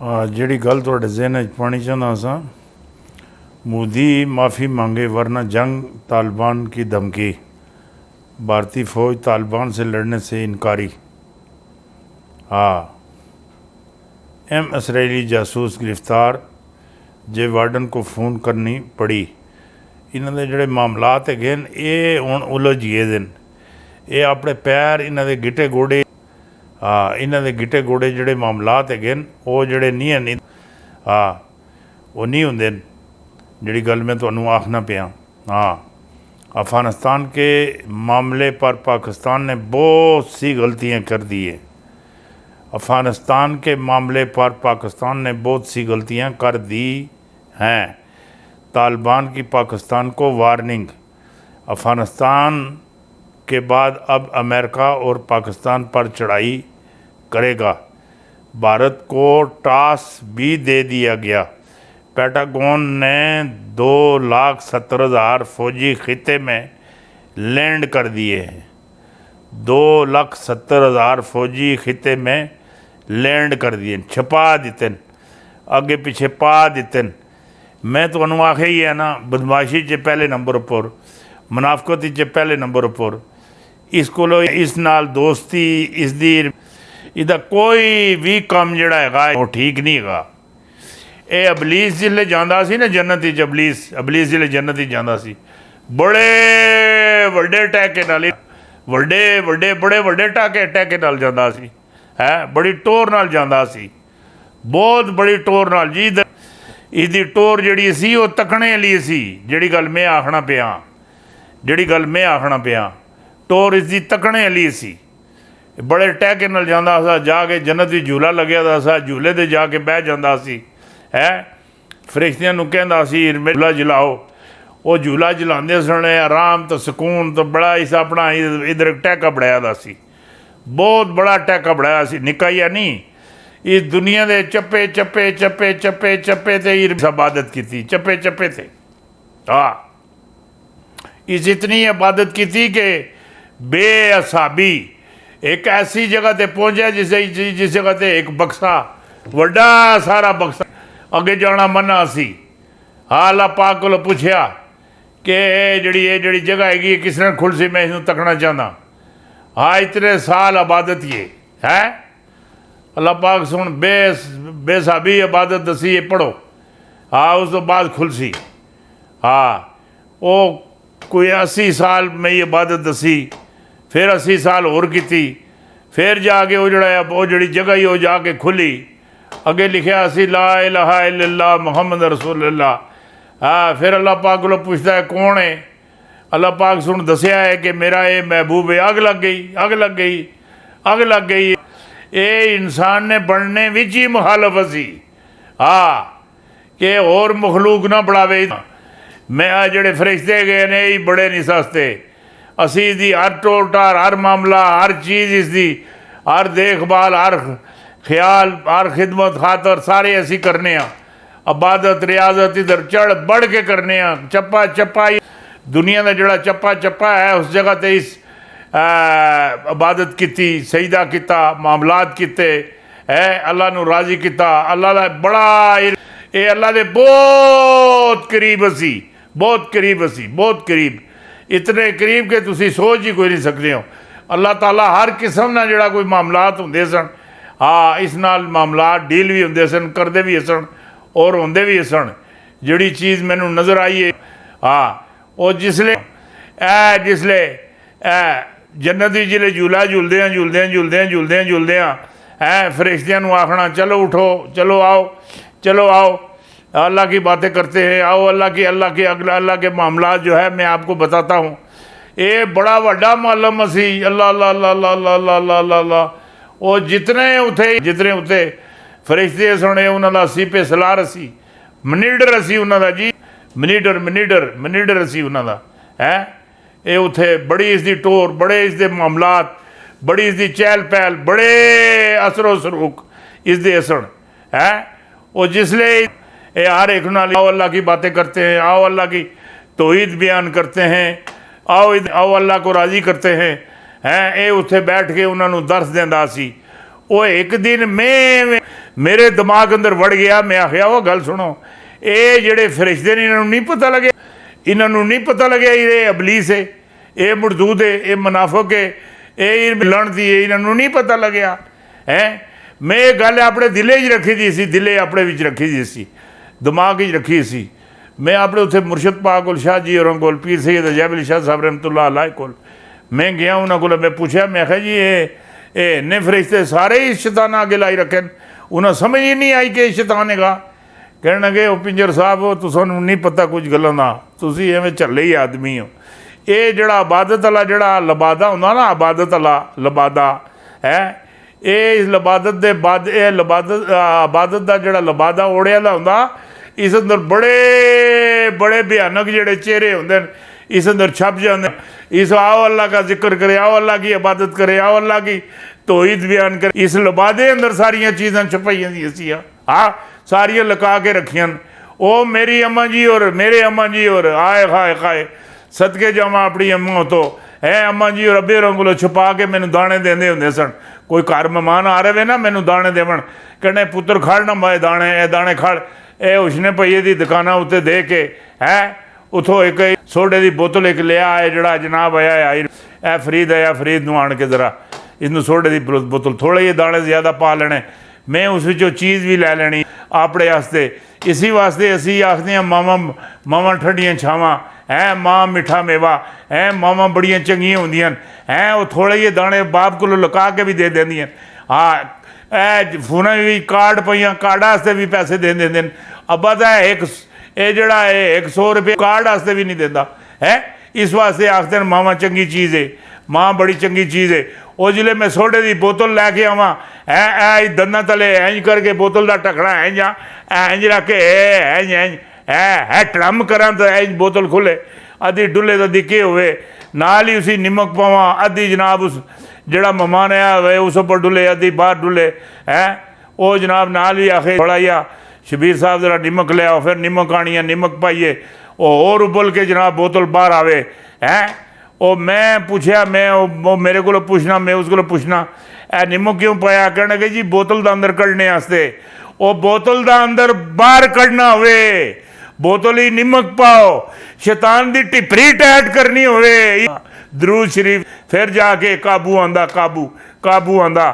ਜਿਹੜੀ ਗੱਲ ਤੁਹਾਡੇ ਜ਼ਿਹਨ 'ਚ ਪਾਉਣੀ ਚਾਹੁੰਦਾ ਸਾਂ, मोदी माफ़ी मांगे वरना जंग तालिबान की धमकी, भारतीय फ़ौज तालिबान से लड़ने से इनकारी। हाँ, इसराइली जासूस गिरफ्तार, जे वार्डन को फ़ोन करनी पड़ी। इन्हों के जोड़े मामलात है ये हुण उलझ गए दिन, ये अपने पैर इन्हों के गिटे गोडे, हाँ इन्हों के गिटे गोडे जोड़े मामलात है वो जोड़े नहीं है नहीं, हाँ वो नहीं होंगे जिहड़ी गल मैं तुहानूं आखना पिया। हाँ, अफ़गानिस्तान के मामले पर पाकिस्तान ने बहुत सी गलतियाँ कर दी है। अफ़गानिस्तान के मामले पर पाकिस्तान ने बहुत सी गलतियाँ कर दी हैं। तालिबान की पाकिस्तान को वार्निंग, अफ़गानिस्तान के बाद अब अमेरिका और पाकिस्तान पर चढ़ाई करेगा। भारत को टास भी दे दिया गया। पेंटागन ने 2,70,000 फौजी खिते में लैंड कर दिए हैं। 2,70,000 फौजी खिते में लैंड कर दिए, छपा दिते, अगे पिछे पा दिते। मैं तो आखे ही है ना, बदमाशी च पहले नंबर पर, मुनाफकती च पहले नंबर पर। इस को इस नाल दोस्ती इसदा कोई भी काम जिहड़ा हैगा वो ठीक नहीं हैगा। ये अबलीस जिसले जांदा सी ना जन्नत च, अबलीस जिसले जन्नत च जांदा सी, बड़े वड्डे टैके नाल, बड़े वड्डे टैके नाल जांदा सी, है बड़ी टोर नाल जांदा सी, बहुत बड़ी टोर नाल जी। इसदी टोर जिहड़ी सी वो तकने वाली सी। जिहड़ी गल मैं आखना पिया, टोर इसदी तकने वाली सी। बड़े टैके नाल जांदा सा, जाके जन्नत च झूला लग्या दा सा, झूले ते जाके बह जांदा सी, है फरिश्तियां नूं कहंदा सी झूला झुलाओ। वो झूला झुलाते सन, आराम तो सुकून तो बड़ा इस अपना इधर टैका बनाया दा सी, बहुत बड़ा टैका बनाया सी, निक्का ही नहीं। इस दुनिया के चप्पे ते इबादत की, चप्पे थे। हाँ, इस इतनी इबादत की कि बेअसाबी एक ऐसी जगह ते पहुंचा जिस जगह ते एक बक्सा, वड्डा सारा बक्सा अगे जाना मना सी। हाँ, अल्लाह पाक को पूछया कि ये जगह हैगी किस ने खुल सी, मैं इसनूं तकना चाहना। हाँ, इतने साल इबादत ये है। अल्लाह पाक सुन बेसाबी इबादत दसी, ये पढ़ो। हाँ, उस तो बाद खुल सी। हाँ, वो कोई 80 साल में इबादत दसी, फिर 80 साल होर की, फिर जाके वो जड़ी जगह ही वो जाके खुली। अगे लिखा सी ला इलाहा इल्लल्लाह मुहम्मद रसूलुल्लाह। हाँ, फिर अल्लाह पाक को पूछता है कौन है। अल्लाह पाक सुन दसिया है कि मेरा ये महबूब है। अग लग गई। ये इंसान ने बनने विच ही मुखालफ सी। हाँ, कि और मखलूक ना बढ़ावे। मैं आ जड़े फरिश्ते गए ने यही बड़े नहीं सस्ते। असी इसकी हर टोटार, हर मामला, हर चीज़ इसकी, हर देखभाल, हर ख्याल, हर खिदमत खातर सारे असी करने। इबादत रियाजत इधर चढ़ बढ़ के करने। चप्पा दुनिया का जोड़ा चप्पा है उस जगह ते इस इबादत की, सजदा किता, मामलात किते, है अल्लाह नू राजी किता। अल्लाह का बड़ा ये अल्लाह के बहुत करीब असी, बहुत करीब, इतने करीब कि तुसी सोच ही कोई नहीं सकते हो। अल्लाह ताला हर किस्म का जोड़ा कोई मामलात होंदे सन। हाँ, इस नाल मामलात डील भी होंदे सन, करते भी सन और होंदे भी सन। जिहड़ी चीज़ मैनू नज़र आई है, हाँ वो जिसले जन्नत जिले झूला झूलदे हैं फरिश्तियां नू आखना चलो उठो, चलो आओ अल्लाह की बातें करते हैं, आओ अल्लाह के मामला जो है मैं आपको बताता हूँ। ये बड़ा वड्डा मालम सी। अल्लाह वो जितने उते फरिश्ते सुने उन्होंने सीपे सलार असी, मनीडर असी उन्होंने जी, मनीडर असी उन्होंने है। ये उथे बड़ी इसकी टोर, बड़े इसके मामलात, बड़ी इसकी चहल पहल, बड़े असरो सरूक इसके असन है। वो जिसले ये हर एक नाल आओ अल्लाह की बातें करते हैं, आओ अल्लाह की तौहीद बयान करते हैं, आओ अल्लाह को राज़ी करते हैं। ये उत्थे बैठ के उन्होंने दर्स देंदा सी। वो एक दिन मेरे दिमाग अंदर वड़ गया। मैं आखिया वो गल सुनो, ये जेडे फरिश्ते ने इन्होंने नहीं पता लगे, इन्होंने नहीं पता लगे ये अबलीस है, ये मरदूद है, ये मुनाफिक है, ये लानती है, इन्होंने नहीं पता लग्या है। मैं ये गल अपने दिले च रखी दी सी, दिले अपने विच रखी दी सी, दिमाग च रखी सी। मैं अपने उत्थे मुर्शद पाक कोल, शाह जी होरां कोल, पीर सैयद अजैब शाह साहब रहमतुल्लाह अलैह कोल मैं गया। उन्होंने को मैं पूछा, मैं आख्या जी ये इन्ने फरिश्ते सारे ही शैतान अगे लाई रखे, उन्हें समझ ही नहीं आई कि शैतान हैगा। कहने लगे वो पिंजर साहब वो तुसानू नहीं पता कुछ गल्लां दा, तुसी एवें झल्ले ही आदमी हो। ये जड़ा इबादत वाला जड़ा लबादा हुंदा ना, इबादत वाला लबादा है, ये इस लबादत दे बाद ये इबादत का जड़ा लबादा ओढ़िया दा हुंदा, इस अंदर बड़े बड़े भयानक जड़े चेहरे होंदे न, इस अंदर छप जाते। इस आओ अल्लाह का जिक्र करे, आओ अल्लाह की इबादत करे, आओ अल्लाह की तौहीद बयान करे। इस लबादे अंदर सारियां चीज़ां छपाई दी सी, हाँ सारियां लका के रखियां। ओ मेरी अम्मा जी और मेरे अम्मा जी और आए खाए खाए सदके जावा अपनी अम्मा तो है, अम्मा जी और अब्बे होरां कोलों छुपा के मैनू दाने देंदे हुंदे सन। कोई घर मेहमान आ रहे ना, मैनू दाने देवन, कहने पुत्र खड़ ना माए दाने, ए दाने खड़, ए उसने भईए दी दुकाना उत्ते दे के है उथों एक सोडे की बोतल एक लिया है, जड़ा जनाब आया है ए फरीद आया, फरीद नूं आण के जरा इसनूं सोडे की बोतल थोड़े जे दाने ज़्यादा पा लेने, मैं उस विचों चीज़ भी लै लैनी अपने वास्ते। इसी वास्ते असी आखते हैं मावां मावां ठंडियां छावां है, माँ मिठा मेवा है, मावां बड़ियां चंगियां होंदियां हैं, वो थोड़े जे दाने बाप को लुका के भी दे देंदियां। हाँ ए फोना भी कार्ड पईयां, कार्ड वास्ते भी पैसे दे देंदे। अब्बा तो एक ये जड़ा है 100 रुपये कार्ड वास्ते भी नहीं देता है। इस वास्ते आखते हैं मावां चंगी चीज़ है, माँ बड़ी चंगी चीज़ है। वो जिले मैं सोडे की बोतल लैके आवा है दंदा तले इंज करके बोतल का ढकना इंज इंज रख के इंज इंज है ट्रम करा तो इंज बोतल खुले, अद्धी डुले तो अद्धी के हुए, नाल ही उसी निमक पावा, अद्धी जनाब उस जड़ा मेहमान आया हुए उस उपर डुले, अद्धी बाहर डुले है। वो जनाब नाल ही आखे थोड़ा या शबीर साहब जरा निमक ले आओ, फिर निमक आनी है, निमक पाइए और उबल के जनाब बोतल बाहर आवे है। वो मैं पूछया, मैं वो मेरे को पूछना, मैं उसको पूछना ए निमक क्यों पाया, कहने लगे जी बोतल का अंदर कढ़ने वास्ते। वो बोतल का अंदर बाहर कढ़ना हुए, बोतल ही निमक पाओ, शैतान की टिपरी टाइट करनी हुए, दरूद शरीफ फिर जाके काबू आंदा, काबू काबू आंदा।